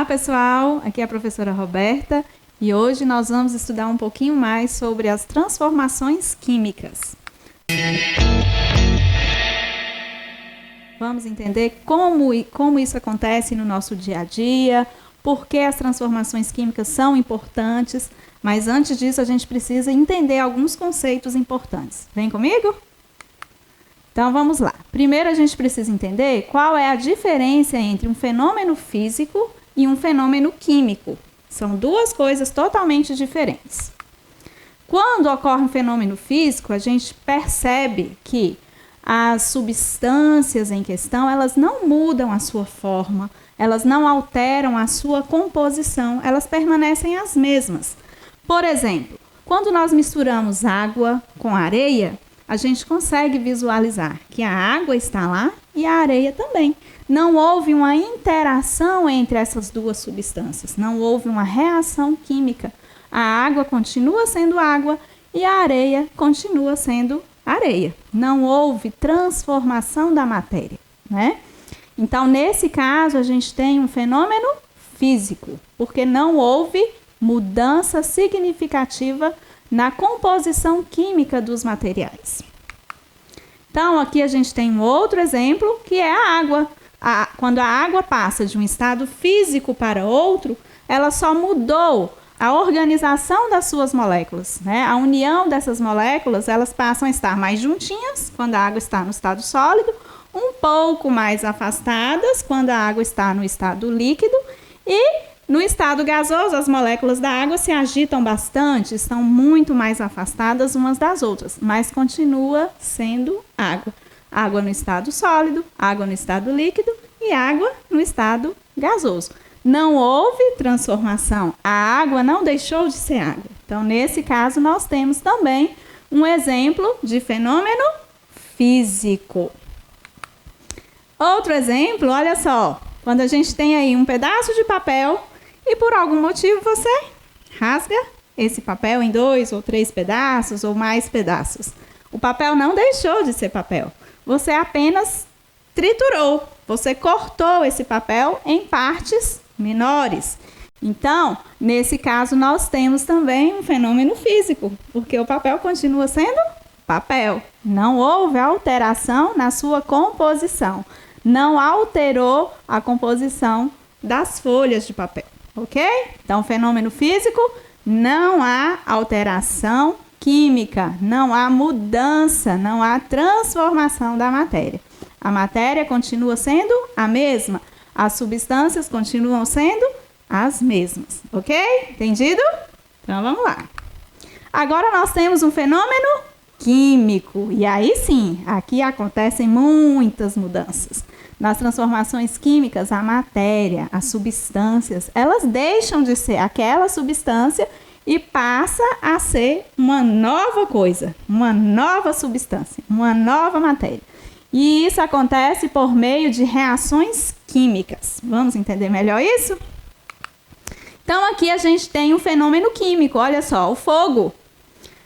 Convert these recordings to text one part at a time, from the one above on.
Olá, pessoal! Aqui é a professora Roberta e hoje nós vamos estudar um pouquinho mais sobre as transformações químicas. Vamos entender como isso acontece no nosso dia a dia, por que as transformações químicas são importantes, mas antes disso a gente precisa entender alguns conceitos importantes. Vem comigo? Então vamos lá. Primeiro a gente precisa entender qual é a diferença entre um fenômeno físico e um fenômeno químico. São duas coisas totalmente diferentes. Quando ocorre um fenômeno físico, a gente percebe que as substâncias em questão, elas não mudam a sua forma, elas não alteram a sua composição, elas permanecem as mesmas. Por exemplo, quando nós misturamos água com areia, a gente consegue visualizar que a água está lá e a areia também. Não houve uma interação entre essas duas substâncias, não houve uma reação química. A água continua sendo água e a areia continua sendo areia. Não houve transformação da matéria, né? Então, nesse caso, a gente tem um fenômeno físico, porque não houve mudança significativa na composição química dos materiais. Então, aqui a gente tem um outro exemplo, que é a água. Quando a água passa de um estado físico para outro, ela só mudou a organização das suas moléculas, né? A união dessas moléculas, elas passam a estar mais juntinhas, quando a água está no estado sólido, um pouco mais afastadas, quando a água está no estado líquido, e no estado gasoso, as moléculas da água se agitam bastante, estão muito mais afastadas umas das outras, mas continua sendo água. Água no estado sólido, água no estado líquido e água no estado gasoso. Não houve transformação, a água não deixou de ser água. Então, nesse caso, nós temos também um exemplo de fenômeno físico. Outro exemplo, olha só, quando a gente tem aí um pedaço de papel e por algum motivo você rasga esse papel em 2 ou 3 pedaços ou mais pedaços. O papel não deixou de ser papel. Você apenas triturou, você cortou esse papel em partes menores. Então, nesse caso, nós temos também um fenômeno físico, porque o papel continua sendo papel. Não houve alteração na sua composição. Não alterou a composição das folhas de papel. Ok? Então, fenômeno físico, não há alteração química, não há mudança, não há transformação da matéria. A matéria continua sendo a mesma, as substâncias continuam sendo as mesmas. Ok? Entendido? Então, vamos lá. Agora, nós temos um fenômeno químico. E aí sim, aqui acontecem muitas mudanças. Nas transformações químicas, a matéria, as substâncias, elas deixam de ser aquela substância e passa a ser uma nova coisa, uma nova substância, uma nova matéria. E isso acontece por meio de reações químicas. Vamos entender melhor isso? Então, aqui a gente tem um fenômeno químico, olha só, o fogo.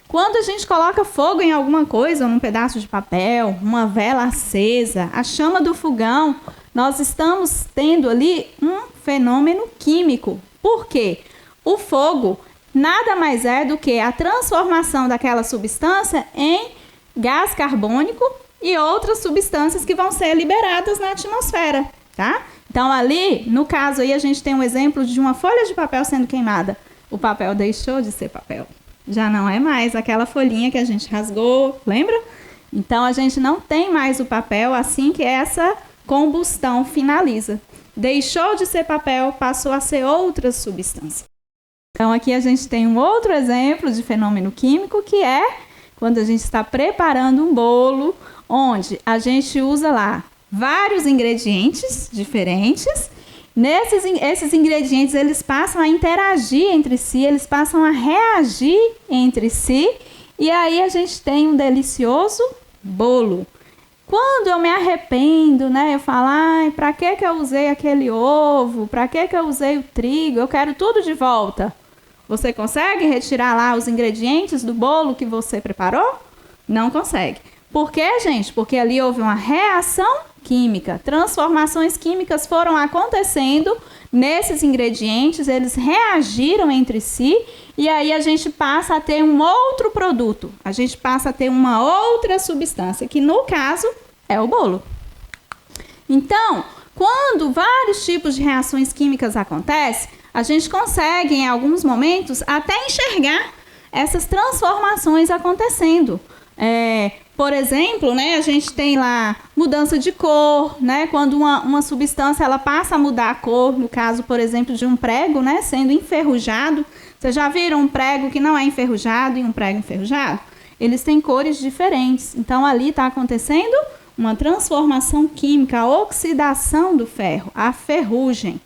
Quando a gente coloca fogo em alguma coisa, num pedaço de papel, uma vela acesa, a chama do fogão, nós estamos tendo ali um fenômeno químico. Por quê? O fogo nada mais é do que a transformação daquela substância em gás carbônico e outras substâncias que vão ser liberadas na atmosfera, tá? Então, ali, no caso aí, a gente tem um exemplo de uma folha de papel sendo queimada. O papel deixou de ser papel. Já não é mais aquela folhinha que a gente rasgou, lembra? Então, a gente não tem mais o papel assim que essa combustão finaliza. Deixou de ser papel, passou a ser outra substância. Então, aqui a gente tem um outro exemplo de fenômeno químico, que é quando a gente está preparando um bolo, onde a gente usa lá vários ingredientes diferentes. Esses ingredientes, eles passam a interagir entre si, eles passam a reagir entre si, e aí a gente tem um delicioso bolo. Quando eu me arrependo, né, eu falo, ai, para que eu usei aquele ovo? Para que eu usei o trigo? Eu quero tudo de volta. Você consegue retirar lá os ingredientes do bolo que você preparou? Não consegue. Por quê, gente? Porque ali houve uma reação química. Transformações químicas foram acontecendo nesses ingredientes, eles reagiram entre si e aí a gente passa a ter um outro produto, a gente passa a ter uma outra substância, que no caso é o bolo. Então, quando vários tipos de reações químicas acontecem, a gente consegue, em alguns momentos, até enxergar essas transformações acontecendo. Por exemplo, né, a gente tem lá mudança de cor, né, quando uma substância ela passa a mudar a cor, no caso, por exemplo, de um prego, né, sendo enferrujado. Vocês já viram um prego que não é enferrujado e um prego enferrujado? Eles têm cores diferentes. Então, ali está acontecendo uma transformação química, a oxidação do ferro, a ferrugem.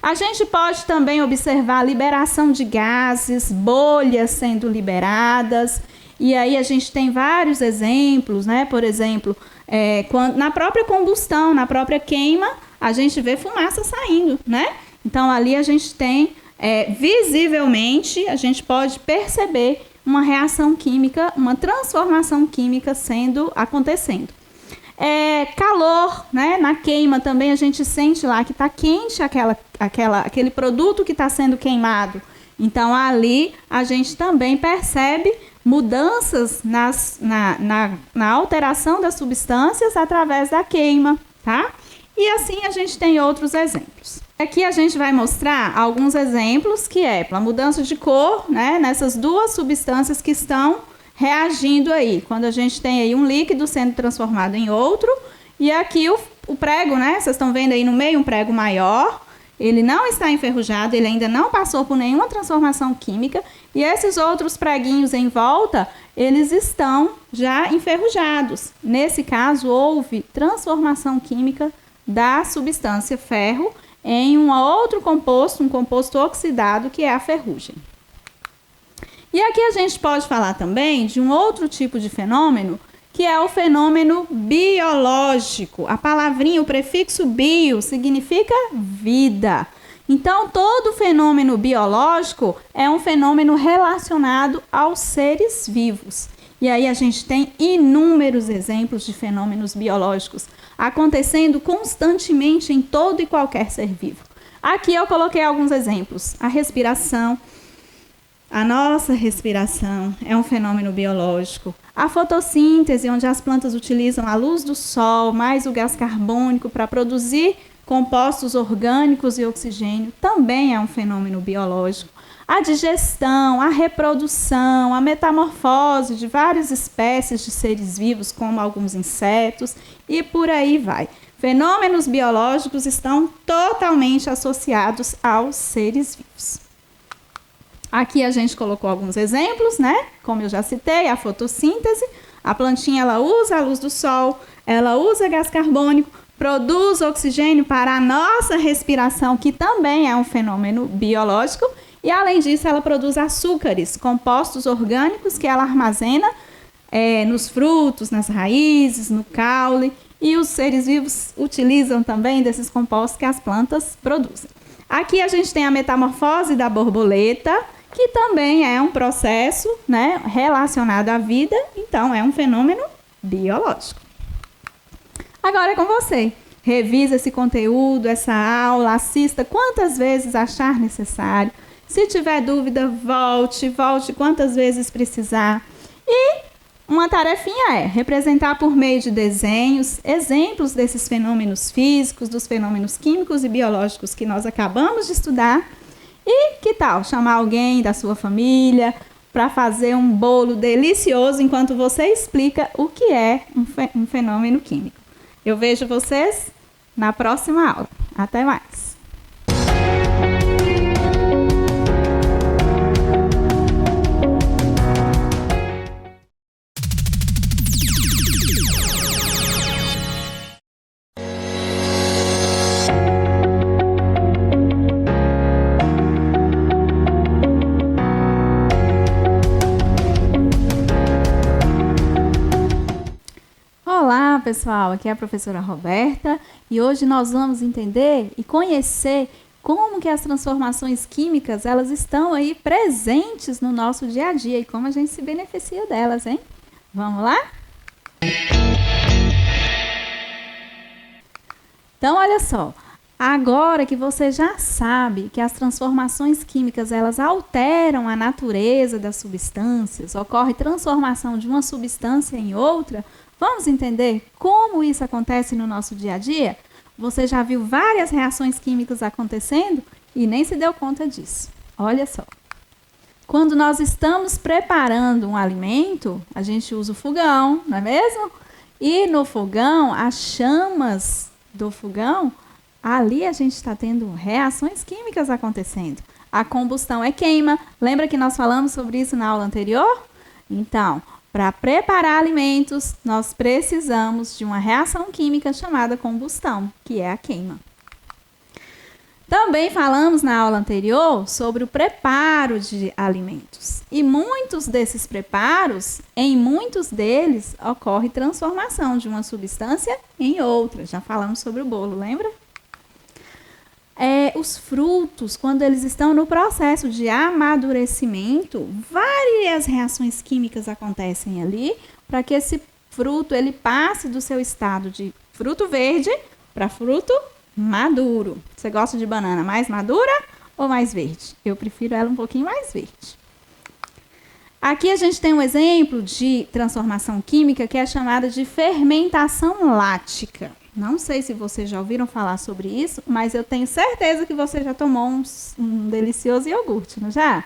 A gente pode também observar a liberação de gases, bolhas sendo liberadas. E aí a gente tem vários exemplos, né? Por exemplo, na própria combustão, na própria queima, a gente vê fumaça saindo, né? Então, ali a gente tem, visivelmente, a gente pode perceber uma reação química, uma transformação química acontecendo. Calor, né? Na queima também a gente sente lá que está quente aquele produto que está sendo queimado. Então, ali a gente também percebe mudanças na alteração das substâncias através da queima, tá? E assim a gente tem outros exemplos. Aqui a gente vai mostrar alguns exemplos que para mudança de cor, né? Nessas duas substâncias que estão reagindo aí. Quando a gente tem aí um líquido sendo transformado em outro, e aqui o prego, né? Vocês estão vendo aí no meio um prego maior. Ele não está enferrujado, ele ainda não passou por nenhuma transformação química. E esses outros preguinhos em volta, eles estão já enferrujados. Nesse caso, houve transformação química da substância ferro em um outro composto, um composto oxidado, que é a ferrugem. E aqui a gente pode falar também de um outro tipo de fenômeno, que é o fenômeno biológico. A palavrinha, o prefixo bio, significa vida. Então, todo fenômeno biológico é um fenômeno relacionado aos seres vivos. E aí a gente tem inúmeros exemplos de fenômenos biológicos acontecendo constantemente em todo e qualquer ser vivo. Aqui eu coloquei alguns exemplos. A respiração. A nossa respiração é um fenômeno biológico. A fotossíntese, onde as plantas utilizam a luz do sol mais o gás carbônico para produzir compostos orgânicos e oxigênio, também é um fenômeno biológico. A digestão, a reprodução, a metamorfose de várias espécies de seres vivos, como alguns insetos, e por aí vai. Fenômenos biológicos estão totalmente associados aos seres vivos. Aqui a gente colocou alguns exemplos, né? Como eu já citei, a fotossíntese. A plantinha ela usa a luz do sol, ela usa gás carbônico, produz oxigênio para a nossa respiração, que também é um fenômeno biológico. E, além disso, ela produz açúcares, compostos orgânicos que ela armazena nos frutos, nas raízes, no caule. E os seres vivos utilizam também desses compostos que as plantas produzem. Aqui a gente tem a metamorfose da borboleta, que também é um processo, né, relacionado à vida, então é um fenômeno biológico. Agora é com você. Revisa esse conteúdo, essa aula, assista quantas vezes achar necessário. Se tiver dúvida, volte quantas vezes precisar. E uma tarefinha representar por meio de desenhos exemplos desses fenômenos físicos, dos fenômenos químicos e biológicos que nós acabamos de estudar. E que tal chamar alguém da sua família para fazer um bolo delicioso enquanto você explica o que é um fenômeno químico. Eu vejo vocês na próxima aula. Até mais! Olá pessoal, aqui é a professora Roberta e hoje nós vamos entender e conhecer como que as transformações químicas elas estão aí presentes no nosso dia a dia e como a gente se beneficia delas, hein? Vamos lá? Então, olha só, agora que você já sabe que as transformações químicas, elas alteram a natureza das substâncias, ocorre transformação de uma substância em outra, vamos entender como isso acontece no nosso dia a dia? Você já viu várias reações químicas acontecendo e nem se deu conta disso. Olha só. Quando nós estamos preparando um alimento, a gente usa o fogão, não é mesmo? E no fogão, as chamas do fogão, ali a gente está tendo reações químicas acontecendo. A combustão é queima. Lembra que nós falamos sobre isso na aula anterior? Então, para preparar alimentos, nós precisamos de uma reação química chamada combustão, que é a queima. Também falamos na aula anterior sobre o preparo de alimentos. E muitos desses preparos, em muitos deles, ocorre transformação de uma substância em outra. Já falamos sobre o bolo, lembra? Os frutos, quando eles estão no processo de amadurecimento, várias reações químicas acontecem ali para que esse fruto ele passe do seu estado de fruto verde para fruto maduro. Você gosta de banana mais madura ou mais verde? Eu prefiro ela um pouquinho mais verde. Aqui a gente tem um exemplo de transformação química que é chamada de fermentação lática. Não sei se vocês já ouviram falar sobre isso, mas eu tenho certeza que você já tomou um delicioso iogurte, não já?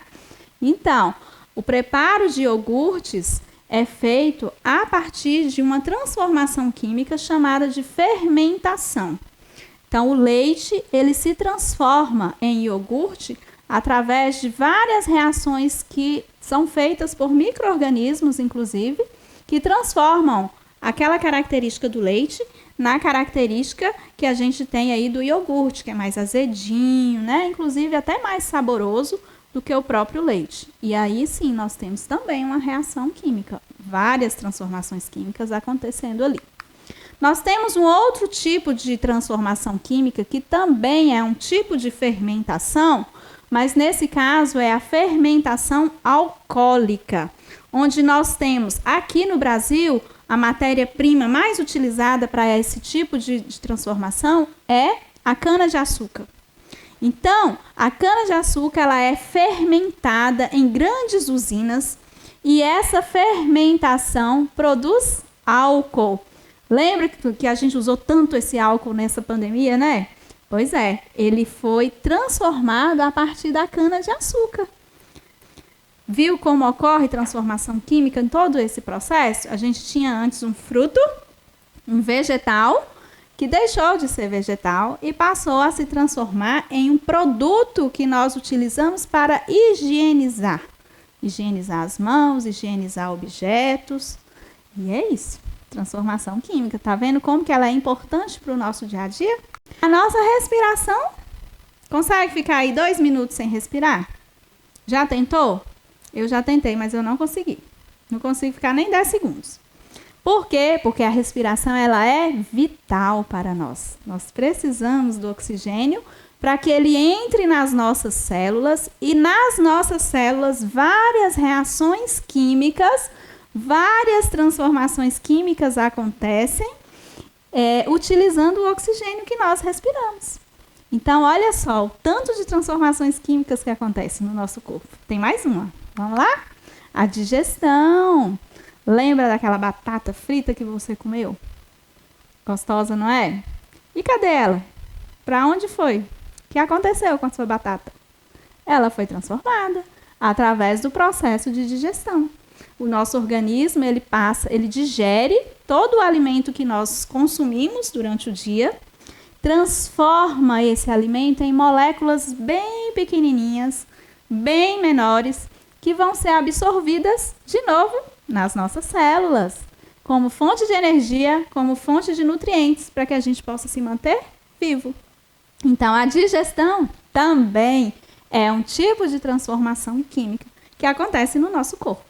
Então, o preparo de iogurtes é feito a partir de uma transformação química chamada de fermentação. Então, o leite, ele se transforma em iogurte através de várias reações que são feitas por micro-organismos, inclusive, que transformam aquela característica do leite na característica que a gente tem aí do iogurte, que é mais azedinho, né? Inclusive até mais saboroso do que o próprio leite. E aí sim, nós temos também uma reação química, várias transformações químicas acontecendo ali. Nós temos um outro tipo de transformação química que também é um tipo de fermentação, mas nesse caso é a fermentação alcoólica, onde nós temos aqui no Brasil a matéria-prima mais utilizada para esse tipo de transformação é a cana-de-açúcar. Então, a cana-de-açúcar ela é fermentada em grandes usinas e essa fermentação produz álcool. Lembra que a gente usou tanto esse álcool nessa pandemia, né? Pois é, ele foi transformado a partir da cana-de-açúcar. Viu como ocorre transformação química em todo esse processo? A gente tinha antes um fruto, um vegetal, que deixou de ser vegetal e passou a se transformar em um produto que nós utilizamos para higienizar. Higienizar as mãos, higienizar objetos. E é isso, transformação química. Tá vendo como que ela é importante para o nosso dia a dia? A nossa respiração, consegue ficar aí 2 minutos sem respirar? Já tentou? Eu já tentei, mas eu não consegui. Não consigo ficar nem 10 segundos. Por quê? Porque a respiração ela é vital para nós. Nós precisamos do oxigênio para que ele entre nas nossas células e nas nossas células várias reações químicas, várias transformações químicas acontecem utilizando o oxigênio que nós respiramos. Então, olha só, o tanto de transformações químicas que acontecem no nosso corpo. Tem mais uma. Vamos lá? A digestão. Lembra daquela batata frita que você comeu? Gostosa, não é? E cadê ela? Para onde foi? O que aconteceu com a sua batata? Ela foi transformada através do processo de digestão. O nosso organismo, ele digere todo o alimento que nós consumimos durante o dia, transforma esse alimento em moléculas bem pequenininhas, bem menores, que vão ser absorvidas de novo nas nossas células, como fonte de energia, como fonte de nutrientes, para que a gente possa se manter vivo. Então, a digestão também é um tipo de transformação química que acontece no nosso corpo.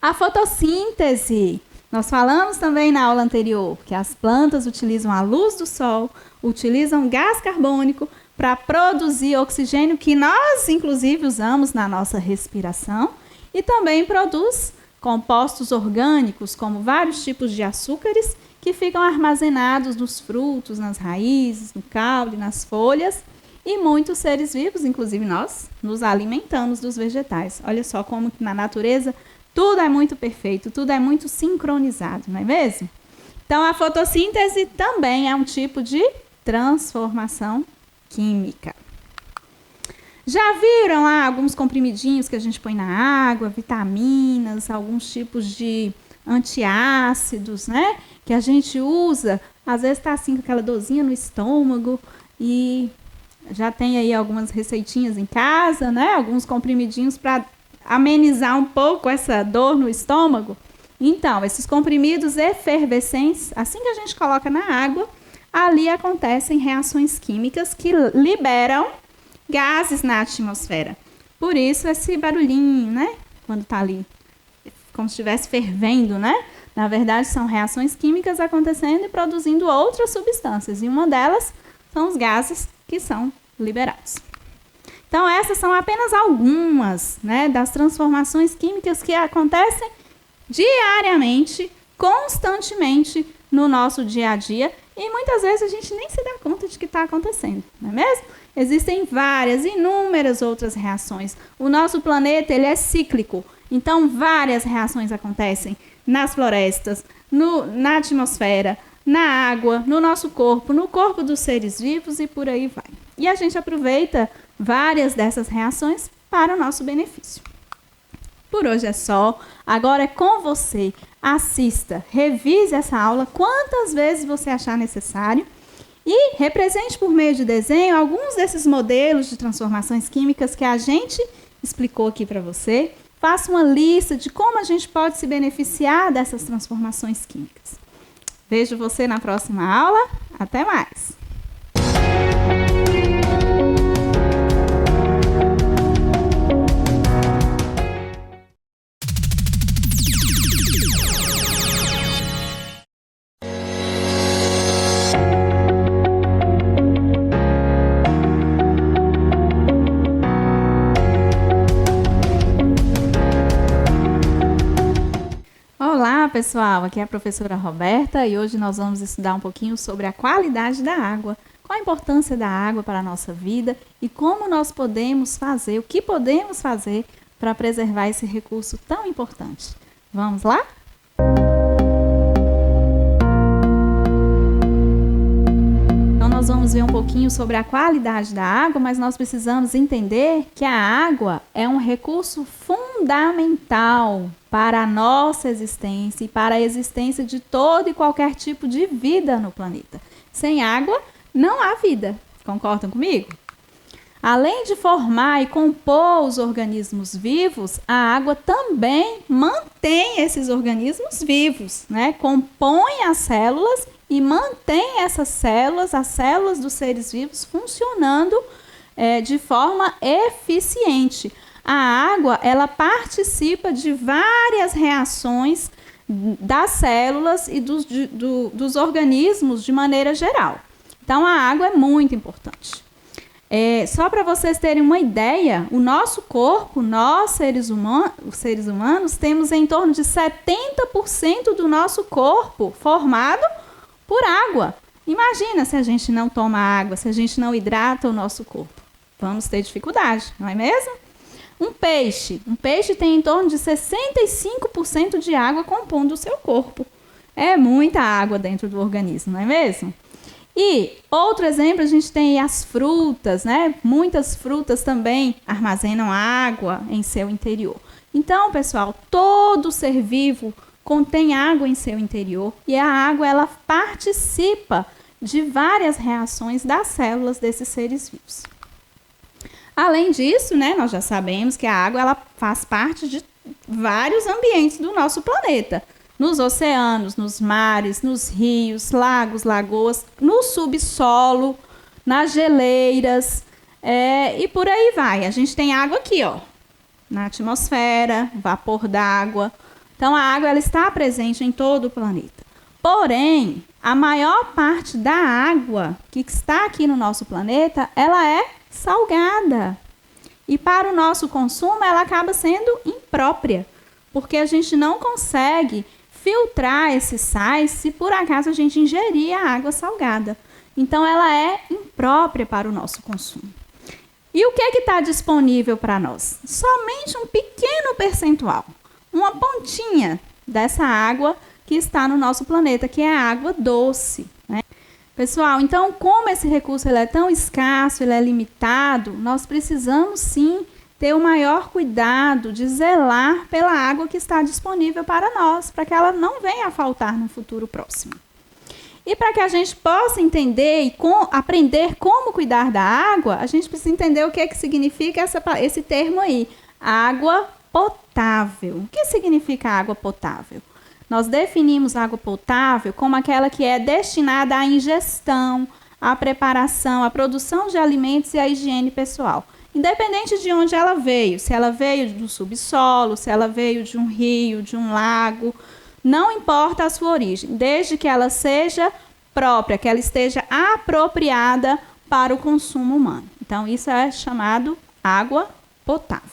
A fotossíntese. Nós falamos também na aula anterior que as plantas utilizam a luz do sol, utilizam gás carbônico para produzir oxigênio que nós, inclusive, usamos na nossa respiração e também produz compostos orgânicos, como vários tipos de açúcares, que ficam armazenados nos frutos, nas raízes, no caule, nas folhas, e muitos seres vivos, inclusive nós, nos alimentamos dos vegetais. Olha só como na natureza tudo é muito perfeito, tudo é muito sincronizado, não é mesmo? Então, a fotossíntese também é um tipo de transformação química. Já viram lá alguns comprimidinhos que a gente põe na água, vitaminas, alguns tipos de antiácidos, né? Que a gente usa, às vezes está assim com aquela dorzinha no estômago e já tem aí algumas receitinhas em casa, né? Alguns comprimidinhos para amenizar um pouco essa dor no estômago. Então, esses comprimidos efervescentes, assim que a gente coloca na água, ali acontecem reações químicas que liberam gases na atmosfera. Por isso esse barulhinho, né? Quando está ali, como se estivesse fervendo, né? Na verdade, são reações químicas acontecendo e produzindo outras substâncias. E uma delas são os gases que são liberados. Então, essas são apenas algumas, né, das transformações químicas que acontecem diariamente, constantemente no nosso dia a dia, e muitas vezes a gente nem se dá conta de que está acontecendo, não é mesmo? Existem várias, inúmeras outras reações. O nosso planeta, ele é cíclico, então várias reações acontecem nas florestas, na atmosfera, na água, no nosso corpo, no corpo dos seres vivos e por aí vai. E a gente aproveita várias dessas reações para o nosso benefício. Por hoje é só. Agora é com você. Assista, revise essa aula quantas vezes você achar necessário e represente por meio de desenho alguns desses modelos de transformações químicas que a gente explicou aqui para você. Faça uma lista de como a gente pode se beneficiar dessas transformações químicas. Vejo você na próxima aula. Até mais! Olá, pessoal! Aqui é a professora Roberta e hoje nós vamos estudar um pouquinho sobre a qualidade da água, qual a importância da água para a nossa vida e como nós podemos fazer, o que podemos fazer para preservar esse recurso tão importante. Vamos lá? Então, nós vamos ver um pouquinho sobre a qualidade da água, mas nós precisamos entender que a água é um recurso fundamental para a nossa existência e para a existência de todo e qualquer tipo de vida no planeta. Sem água, não há vida. Concordam comigo? Além de formar e compor os organismos vivos, a água também mantém esses organismos vivos, né? Compõe as células e mantém essas células, as células dos seres vivos, funcionando de forma eficiente. A água, ela participa de várias reações das células e dos organismos de maneira geral. Então, a água é muito importante. Só para vocês terem uma ideia, o nosso corpo, nós seres humanos, temos em torno de 70% do nosso corpo formado por água. Imagina se a gente não toma água, se a gente não hidrata o nosso corpo. Vamos ter dificuldade, não é mesmo? Um peixe tem em torno de 65% de água compondo o seu corpo. É muita água dentro do organismo, não é mesmo? E outro exemplo, a gente tem as frutas, né? Muitas frutas também armazenam água em seu interior. Então, pessoal, todo ser vivo contém água em seu interior e a água, ela participa de várias reações das células desses seres vivos. Além disso, né, nós já sabemos que a água, ela faz parte de vários ambientes do nosso planeta. Nos oceanos, nos mares, nos rios, lagos, lagoas, no subsolo, nas geleiras, e por aí vai. A gente tem água aqui, ó, na atmosfera, vapor d'água. Então, a água, ela está presente em todo o planeta. Porém, a maior parte da água que está aqui no nosso planeta, ela é salgada. E para o nosso consumo, ela acaba sendo imprópria, porque a gente não consegue filtrar esses sais se por acaso a gente ingerir a água salgada. Então, ela é imprópria para o nosso consumo. E o que é que está disponível para nós? Somente um pequeno percentual, uma pontinha dessa água que está no nosso planeta, que é a água doce, né? Pessoal, então, como esse recurso ele é tão escasso, ele é limitado, nós precisamos sim ter o maior cuidado de zelar pela água que está disponível para nós, para que ela não venha a faltar no futuro próximo. E para que a gente possa entender e aprender como cuidar da água, a gente precisa entender o que é que significa esse termo aí, água potável. O que significa água potável? Nós definimos água potável como aquela que é destinada à ingestão, à preparação, à produção de alimentos e à higiene pessoal. Independente de onde ela veio, se ela veio do subsolo, se ela veio de um rio, de um lago, não importa a sua origem, desde que ela seja própria, que ela esteja apropriada para o consumo humano. Então, isso é chamado água potável.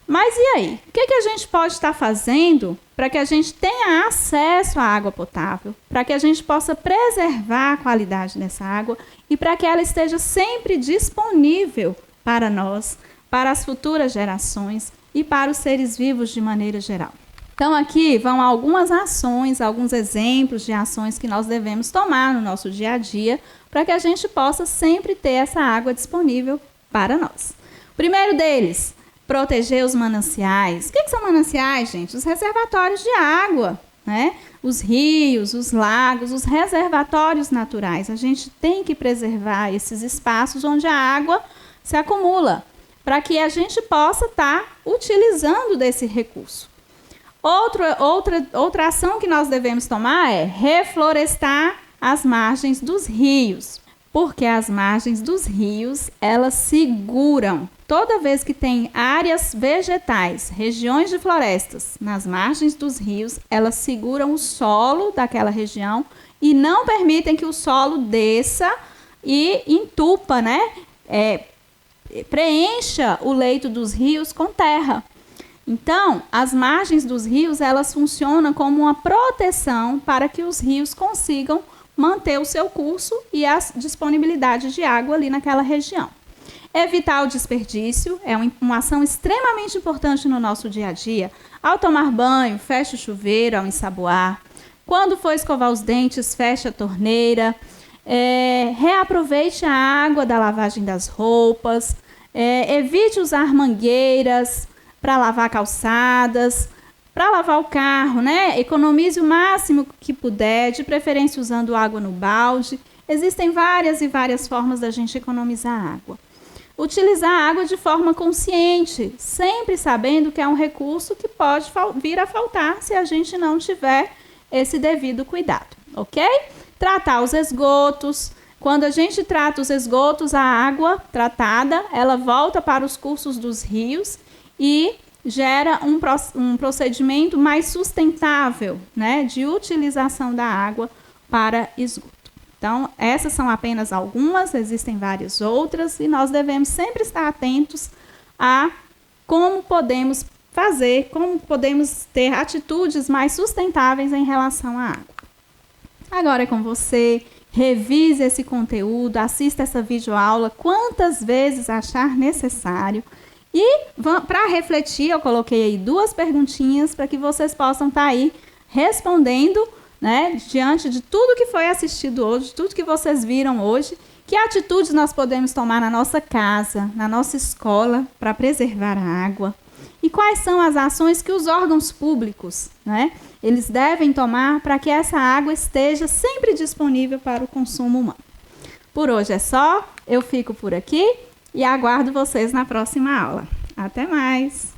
Mas e aí? O que a gente pode estar fazendo para que a gente tenha acesso à água potável, para que a gente possa preservar a qualidade dessa água e para que ela esteja sempre disponível para nós, para as futuras gerações e para os seres vivos de maneira geral? Então, aqui vão algumas ações, alguns exemplos de ações que nós devemos tomar no nosso dia a dia para que a gente possa sempre ter essa água disponível para nós. O primeiro deles, proteger os mananciais. O que são mananciais, gente? Os reservatórios de água, né? Os rios, os lagos, os reservatórios naturais. A gente tem que preservar esses espaços onde a água se acumula, para que a gente possa estar utilizando desse recurso. Outra ação que nós devemos tomar é reflorestar as margens dos rios, porque as margens dos rios, elas seguram. Toda vez que tem áreas vegetais, regiões de florestas nas margens dos rios, elas seguram o solo daquela região e não permitem que o solo desça e entupa, né? Preencha o leito dos rios com terra. Então, as margens dos rios, elas funcionam como uma proteção para que os rios consigam manter o seu curso e a disponibilidade de água ali naquela região. Evitar o desperdício é uma ação extremamente importante no nosso dia a dia. Ao tomar banho, feche o chuveiro ao ensaboar. Quando for escovar os dentes, feche a torneira. Reaproveite a água da lavagem das roupas. Evite usar mangueiras para lavar calçadas, para lavar o carro, né? Economize o máximo que puder, de preferência usando água no balde. Existem várias e várias formas da gente economizar água. Utilizar a água de forma consciente, sempre sabendo que é um recurso que pode vir a faltar se a gente não tiver esse devido cuidado, ok? Tratar os esgotos. Quando a gente trata os esgotos, a água tratada, ela volta para os cursos dos rios e gera um procedimento mais sustentável, né, de utilização da água para esgoto. Então, essas são apenas algumas, existem várias outras, e nós devemos sempre estar atentos a como podemos fazer, como podemos ter atitudes mais sustentáveis em relação à água. Agora é com você, revise esse conteúdo, assista essa videoaula quantas vezes achar necessário. E para refletir, eu coloquei aí 2 perguntinhas para que vocês possam estar aí respondendo, né, diante de tudo que foi assistido hoje, tudo que vocês viram hoje, que atitudes nós podemos tomar na nossa casa, na nossa escola, para preservar a água? E quais são as ações que os órgãos públicos, né, eles devem tomar para que essa água esteja sempre disponível para o consumo humano? Por hoje é só, eu fico por aqui e aguardo vocês na próxima aula. Até mais!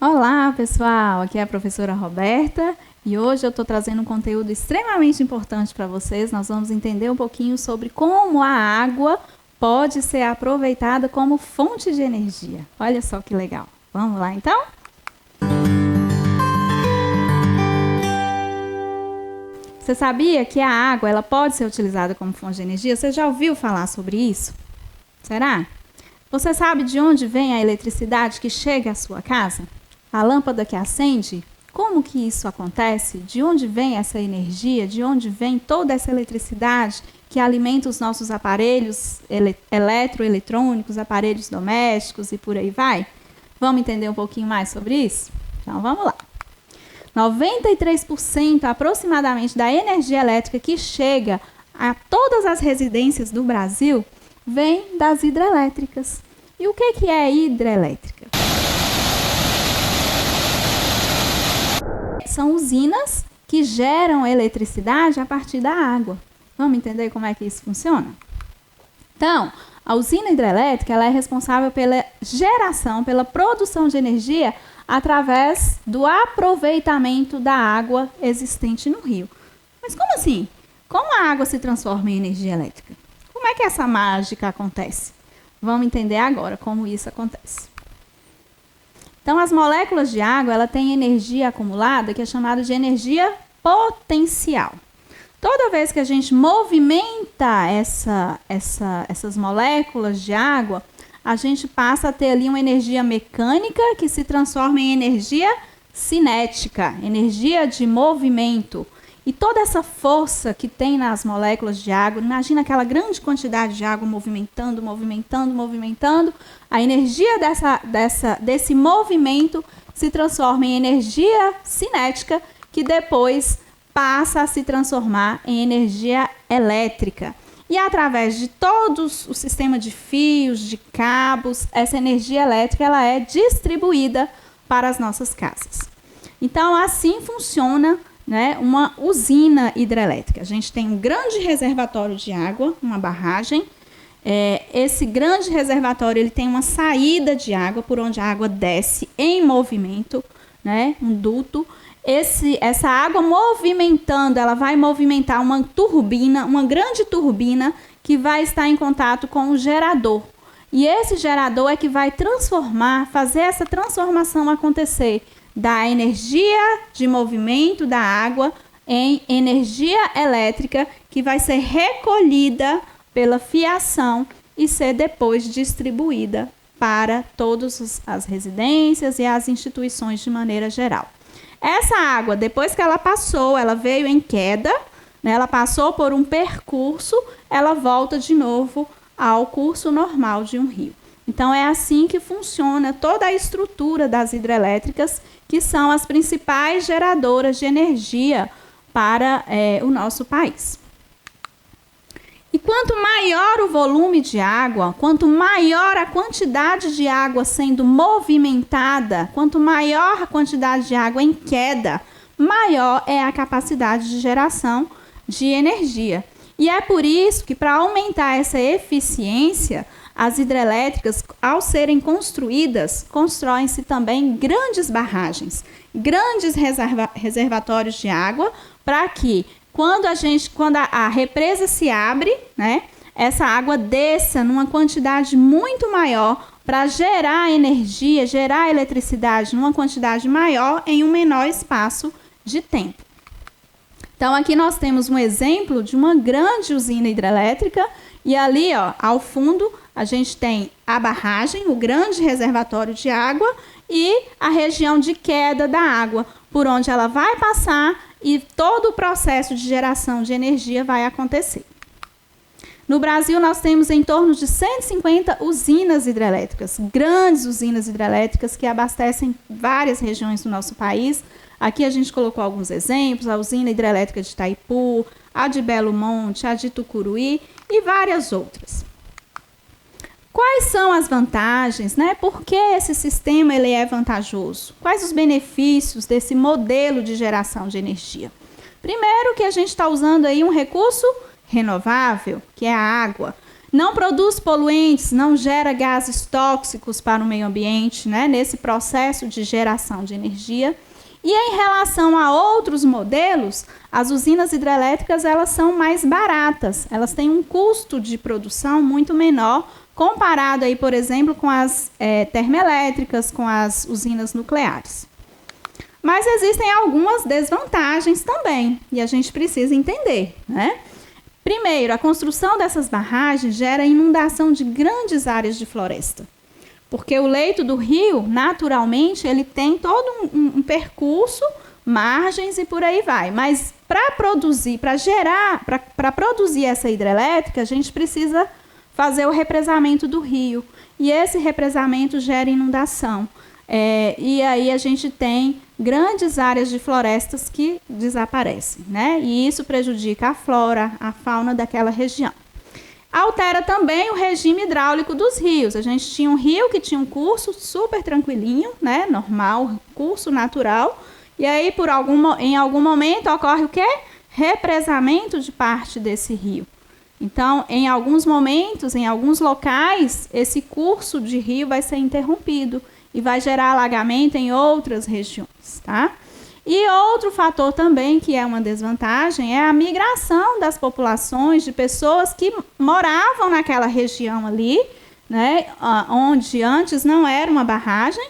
Olá, pessoal! Aqui é a professora Roberta E hoje eu estou trazendo um conteúdo extremamente importante para vocês. Nós vamos entender um pouquinho sobre como a água pode ser aproveitada como fonte de energia. Olha só que legal. Vamos lá, então? Você sabia que a água ela pode ser utilizada como fonte de energia? Você já ouviu falar sobre isso? Será? Você sabe de onde vem a eletricidade que chega à sua casa? A lâmpada que acende? Como que isso acontece? De onde vem essa energia? De onde vem toda essa eletricidade que alimenta os nossos aparelhos eletroeletrônicos, aparelhos domésticos e por aí vai? Vamos entender um pouquinho mais sobre isso? Então vamos lá. 93% aproximadamente da energia elétrica que chega a todas as residências do Brasil vem das hidrelétricas. E o que é hidrelétrica? São usinas que geram eletricidade a partir da água. Vamos entender como é que isso funciona? Então, a usina hidrelétrica ela é responsável pela geração, pela produção de energia através do aproveitamento da água existente no rio. Mas como assim? Como a água se transforma em energia elétrica? Como é que essa mágica acontece? Vamos entender agora como isso acontece. Então, as moléculas de água ela têm energia acumulada que é chamada de energia potencial. Toda vez que a gente movimenta essas moléculas de água, a gente passa a ter ali uma energia mecânica que se transforma em energia cinética, energia de movimento. E toda essa força que tem nas moléculas de água, imagina aquela grande quantidade de água movimentando, a energia desse movimento se transforma em energia cinética, que depois passa a se transformar em energia elétrica. E através de todo o sistema de fios, de cabos, essa energia elétrica ela é distribuída para as nossas casas. Então, assim funciona, né, uma usina hidrelétrica. A gente tem um grande reservatório de água, uma barragem. Esse grande reservatório ele tem uma saída de água por onde a água desce em movimento, né, um duto. Essa água movimentando, ela vai movimentar uma turbina, uma grande turbina que vai estar em contato com o gerador. E esse gerador é que vai fazer essa transformação acontecer da energia de movimento da água em energia elétrica que vai ser recolhida pela fiação e ser depois distribuída para todas as residências e as instituições de maneira geral. Essa água, depois que ela passou, ela veio em queda, né, ela passou por um percurso, ela volta de novo ao curso normal de um rio. Então, é assim que funciona toda a estrutura das hidrelétricas, que são as principais geradoras de energia para o nosso país. E quanto maior o volume de água, quanto maior a quantidade de água sendo movimentada, quanto maior a quantidade de água em queda, maior é a capacidade de geração de energia. E é por isso que, para aumentar essa eficiência, as hidrelétricas, ao serem construídas, constroem-se também grandes barragens, grandes reservatórios de água, para que quando a represa se abre, né, essa água desça numa quantidade muito maior para gerar energia, gerar eletricidade numa quantidade maior em um menor espaço de tempo. Então, aqui nós temos um exemplo de uma grande usina hidrelétrica e ali, ó, ao fundo, a gente tem a barragem, o grande reservatório de água e a região de queda da água, por onde ela vai passar e todo o processo de geração de energia vai acontecer. No Brasil, nós temos em torno de 150 usinas hidrelétricas, grandes usinas hidrelétricas que abastecem várias regiões do nosso país. Aqui a gente colocou alguns exemplos, a usina hidrelétrica de Itaipu, a de Belo Monte, a de Tucuruí e várias outras. Quais são as vantagens, né? Por que esse sistema ele é vantajoso? Quais os benefícios desse modelo de geração de energia? Primeiro, que a gente está usando aí um recurso renovável, que é a água. Não produz poluentes, não gera gases tóxicos para o meio ambiente, né? Nesse processo de geração de energia. E em relação a outros modelos, as usinas hidrelétricas elas são mais baratas, elas têm um custo de produção muito menor, comparado aí, por exemplo, com as termoelétricas, com as usinas nucleares. Mas existem algumas desvantagens também, e a gente precisa entender, né? Primeiro, a construção dessas barragens gera inundação de grandes áreas de floresta. Porque o leito do rio, naturalmente, ele tem todo um percurso, margens e por aí vai. Mas para produzir, para produzir essa hidrelétrica, a gente precisa fazer o represamento do rio. E esse represamento gera inundação. E aí a gente tem grandes áreas de florestas que desaparecem, né? E isso prejudica a flora, a fauna daquela região. Altera também o regime hidráulico dos rios. A gente tinha um rio que tinha um curso super tranquilinho, né? Normal, curso natural. E aí, em algum momento, ocorre o quê? Represamento de parte desse rio. Então, em alguns momentos, em alguns locais, esse curso de rio vai ser interrompido e vai gerar alagamento em outras regiões, tá? E outro fator também que é uma desvantagem é a migração das populações de pessoas que moravam naquela região ali, né, onde antes não era uma barragem,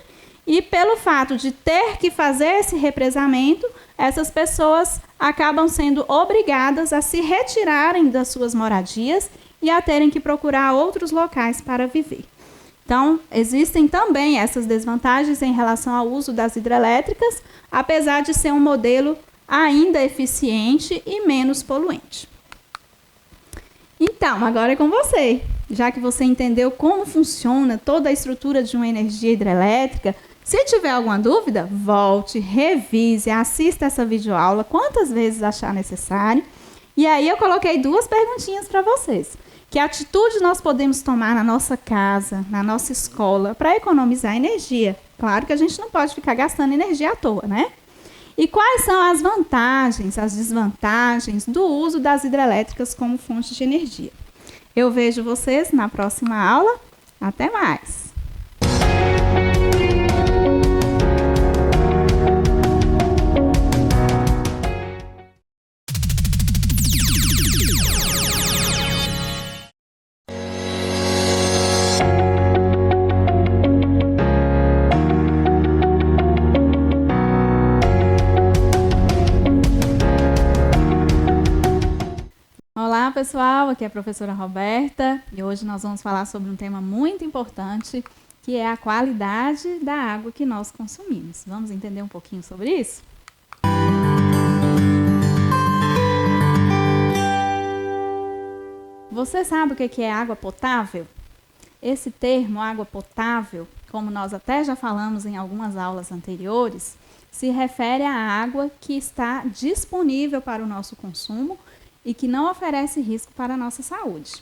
e pelo fato de ter que fazer esse represamento, essas pessoas acabam sendo obrigadas a se retirarem das suas moradias e a terem que procurar outros locais para viver. Então, existem também essas desvantagens em relação ao uso das hidrelétricas, apesar de ser um modelo ainda eficiente e menos poluente. Então, agora é com você. Já que você entendeu como funciona toda a estrutura de uma energia hidrelétrica, se tiver alguma dúvida, volte, revise, assista essa videoaula quantas vezes achar necessário. E aí eu coloquei 2 perguntinhas para vocês. Que atitude nós podemos tomar na nossa casa, na nossa escola, para economizar energia? Claro que a gente não pode ficar gastando energia à toa, né? E quais são as vantagens, as desvantagens do uso das hidrelétricas como fonte de energia? Eu vejo vocês na próxima aula. Até mais! Olá pessoal, aqui é a professora Roberta e hoje nós vamos falar sobre um tema muito importante que é a qualidade da água que nós consumimos. Vamos entender um pouquinho sobre isso? Você sabe o que é água potável? Esse termo, água potável, como nós até já falamos em algumas aulas anteriores, se refere à água que está disponível para o nosso consumo e que não oferece risco para a nossa saúde.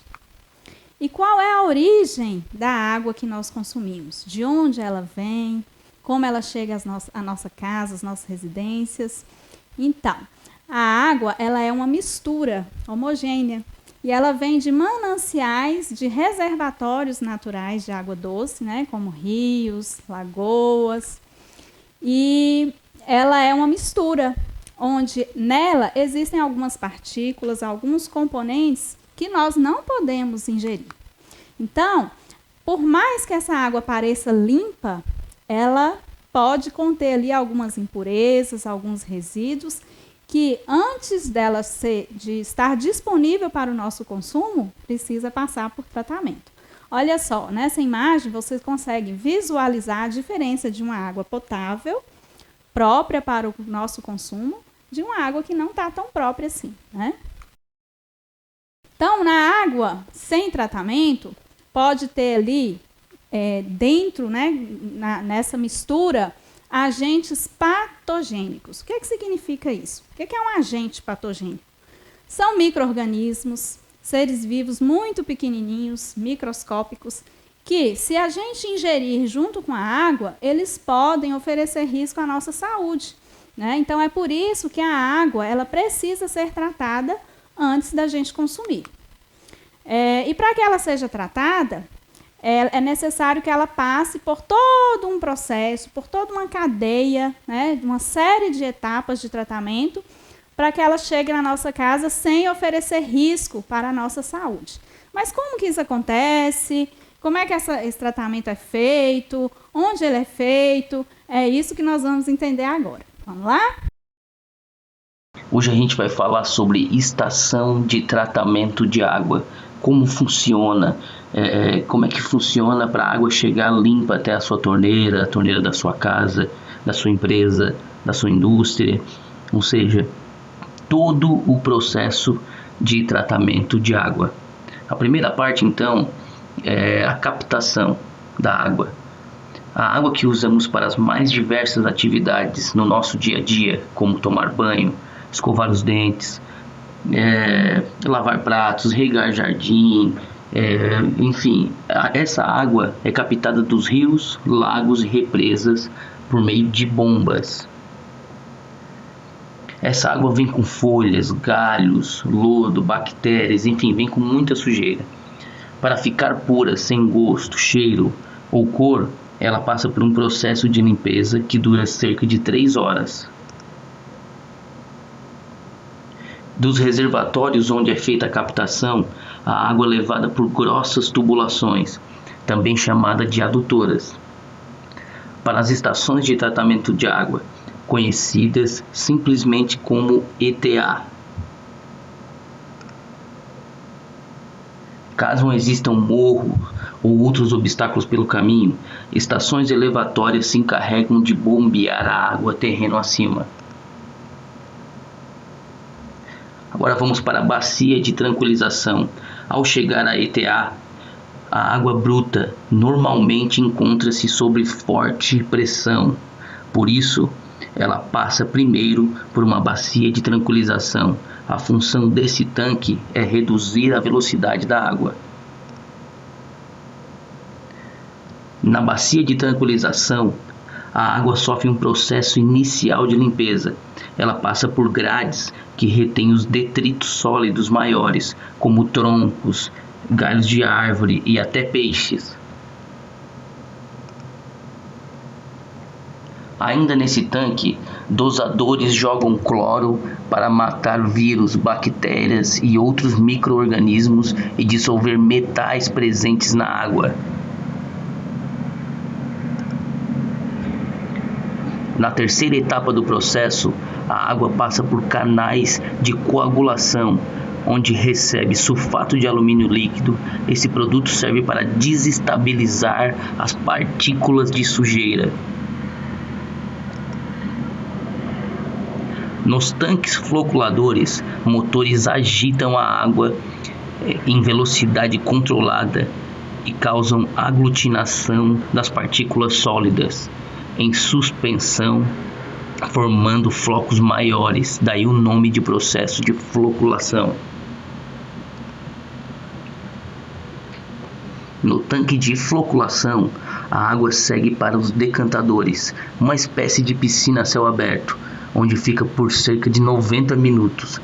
E qual é a origem da água que nós consumimos? De onde ela vem? Como ela chega à nossa casa, às nossas residências? Então, a água ela é uma mistura homogênea e ela vem de mananciais, de reservatórios naturais de água doce, né, como rios, lagoas. E ela é uma mistura onde nela existem algumas partículas, alguns componentes que nós não podemos ingerir. Então, por mais que essa água pareça limpa, ela pode conter ali algumas impurezas, alguns resíduos, que antes de estar disponível para o nosso consumo, precisa passar por tratamento. Olha só, nessa imagem você consegue visualizar a diferença de uma água potável, própria para o nosso consumo, de uma água que não está tão própria assim, né? Então, na água sem tratamento, pode ter ali dentro, né, nessa mistura, agentes patogênicos. O que significa isso? O que é um agente patogênico? São micro-organismos, seres vivos muito pequenininhos, microscópicos, que se a gente ingerir junto com a água, eles podem oferecer risco à nossa saúde. Né? Então, é por isso que a água ela precisa ser tratada antes da gente consumir. E para que ela seja tratada, é necessário que ela passe por todo um processo, por toda uma cadeia, né, uma série de etapas de tratamento, para que ela chegue na nossa casa sem oferecer risco para a nossa saúde. Mas como que isso acontece? Como é que esse tratamento é feito? Onde ele é feito? É isso que nós vamos entender agora. Vamos lá? Hoje a gente vai falar sobre estação de tratamento de água. Como funciona, como é que funciona para a água chegar limpa até a sua torneira, a torneira da sua casa, da sua empresa, da sua indústria, ou seja, todo o processo de tratamento de água. A primeira parte, então, é a captação da água. A água que usamos para as mais diversas atividades no nosso dia a dia, como tomar banho, escovar os dentes, lavar pratos, regar jardim, enfim, essa água é captada dos rios, lagos e represas por meio de bombas. Essa água vem com folhas, galhos, lodo, bactérias, enfim, vem com muita sujeira. Para ficar pura, sem gosto, cheiro ou cor, ela passa por um processo de limpeza que dura cerca de 3 horas. Dos reservatórios onde é feita a captação, a água é levada por grossas tubulações, também chamada de adutoras, para as estações de tratamento de água, conhecidas simplesmente como ETA. Caso não existam morro ou outros obstáculos pelo caminho, estações elevatórias se encarregam de bombear a água terreno acima. Agora vamos para a bacia de tranquilização. Ao chegar à ETA, a água bruta normalmente encontra-se sob forte pressão. Por isso, ela passa primeiro por uma bacia de tranquilização. A função desse tanque é reduzir a velocidade da água. Na bacia de tranquilização, a água sofre um processo inicial de limpeza. Ela passa por grades que retêm os detritos sólidos maiores, como troncos, galhos de árvore e até peixes. Ainda nesse tanque, dosadores jogam cloro para matar vírus, bactérias e outros micro-organismos e dissolver metais presentes na água. Na terceira etapa do processo, a água passa por canais de coagulação, onde recebe sulfato de alumínio líquido. Esse produto serve para desestabilizar as partículas de sujeira. Nos tanques floculadores, motores agitam a água em velocidade controlada e causam aglutinação das partículas sólidas em suspensão, formando flocos maiores, daí o nome de processo de floculação. No tanque de floculação, a água segue para os decantadores, uma espécie de piscina a céu aberto, onde fica por cerca de 90 minutos.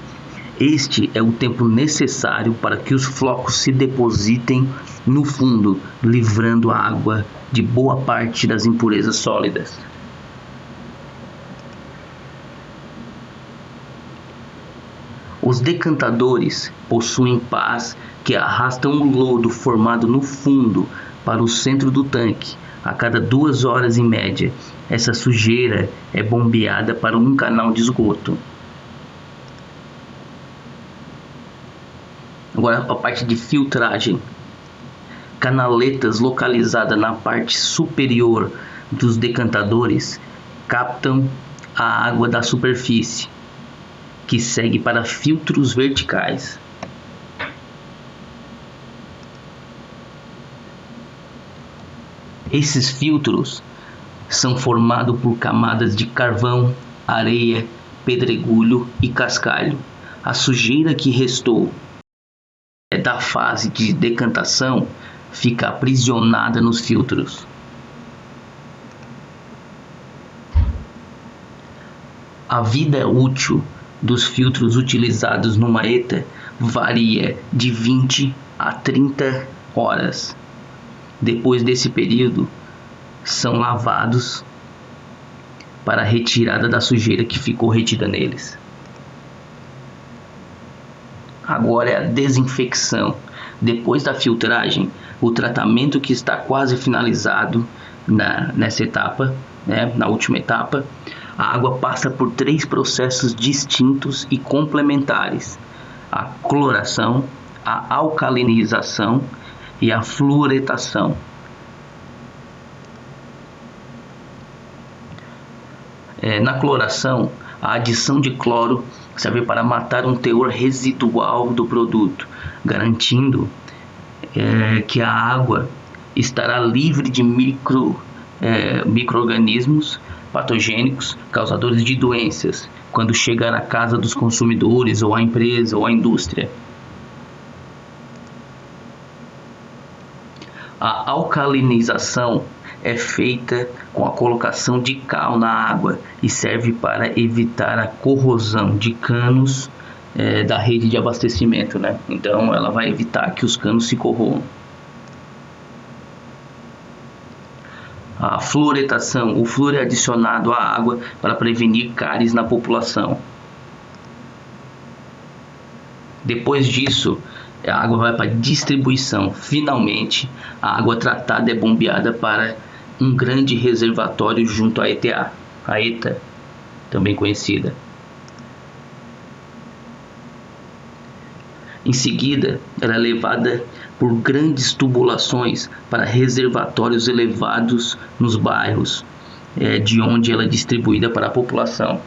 Este é o tempo necessário para que os flocos se depositem no fundo, livrando a água de boa parte das impurezas sólidas. Os decantadores possuem pás que arrastam o lodo formado no fundo para o centro do tanque. A cada 2 horas em média, essa sujeira é bombeada para um canal de esgoto. Agora a parte de filtragem. Canaletas localizadas na parte superior dos decantadores captam a água da superfície, que segue para filtros verticais. Esses filtros são formados por camadas de carvão, areia, pedregulho e cascalho. A sujeira que restou da fase de decantação fica aprisionada nos filtros. A vida útil dos filtros utilizados numa ETA varia de 20 a 30 horas. Depois desse período, são lavados para a retirada da sujeira que ficou retida neles. Agora é a desinfecção. Depois da filtragem, o tratamento que está quase finalizado nessa etapa, na última etapa, a água passa por 3 processos distintos e complementares: a cloração, a alcalinização e a fluoretação. Na cloração, a adição de cloro serve para matar um teor residual do produto, garantindo que a água estará livre de micro-organismos patogênicos causadores de doenças quando chegar à casa dos consumidores, ou à empresa, ou à indústria. A alcalinização é feita com a colocação de cal na água e serve para evitar a corrosão de canos da rede de abastecimento, Então ela vai evitar que os canos se corroam. A fluoretação, o flúor é adicionado à água para prevenir cáries na população. Depois disso, a água vai para distribuição. Finalmente, a água tratada é bombeada para um grande reservatório junto à ETA, a ETA, também conhecida. Em seguida, ela é levada por grandes tubulações para reservatórios elevados nos bairros, de onde ela é distribuída para a população.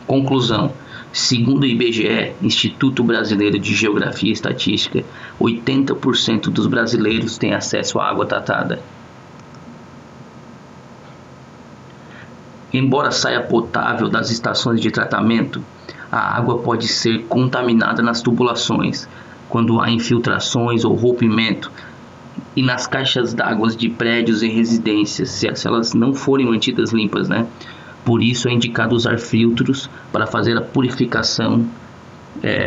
Conclusão: segundo o IBGE, Instituto Brasileiro de Geografia e Estatística, 80% dos brasileiros têm acesso à água tratada. Embora saia potável das estações de tratamento, a água pode ser contaminada nas tubulações, quando há infiltrações ou rompimento, e nas caixas d'água de prédios e residências, se elas não forem mantidas limpas, Por isso é indicado usar filtros para fazer a purificação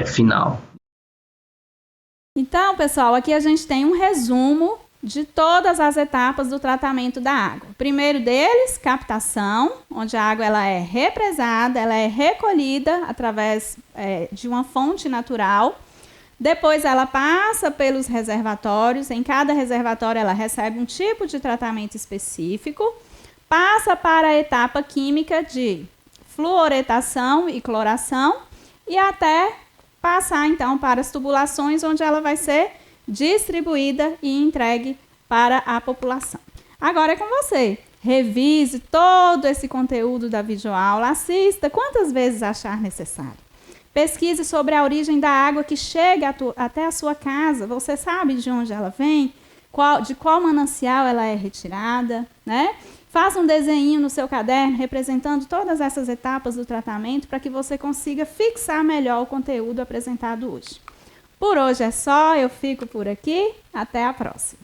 final. Então, pessoal, aqui a gente tem um resumo de todas as etapas do tratamento da água. O primeiro deles, captação, onde a água ela é represada, ela é recolhida através de uma fonte natural. Depois ela passa pelos reservatórios. Em cada reservatório ela recebe um tipo de tratamento específico. Passa para a etapa química de fluoretação e cloração e até passar então para as tubulações, onde ela vai ser distribuída e entregue para a população. Agora é com você. Revise todo esse conteúdo da videoaula, assista quantas vezes achar necessário. Pesquise sobre a origem da água que chega até a sua casa. Você sabe de onde ela vem? De qual manancial ela é retirada, Faça um desenho no seu caderno representando todas essas etapas do tratamento para que você consiga fixar melhor o conteúdo apresentado hoje. Por hoje é só, eu fico por aqui. Até a próxima.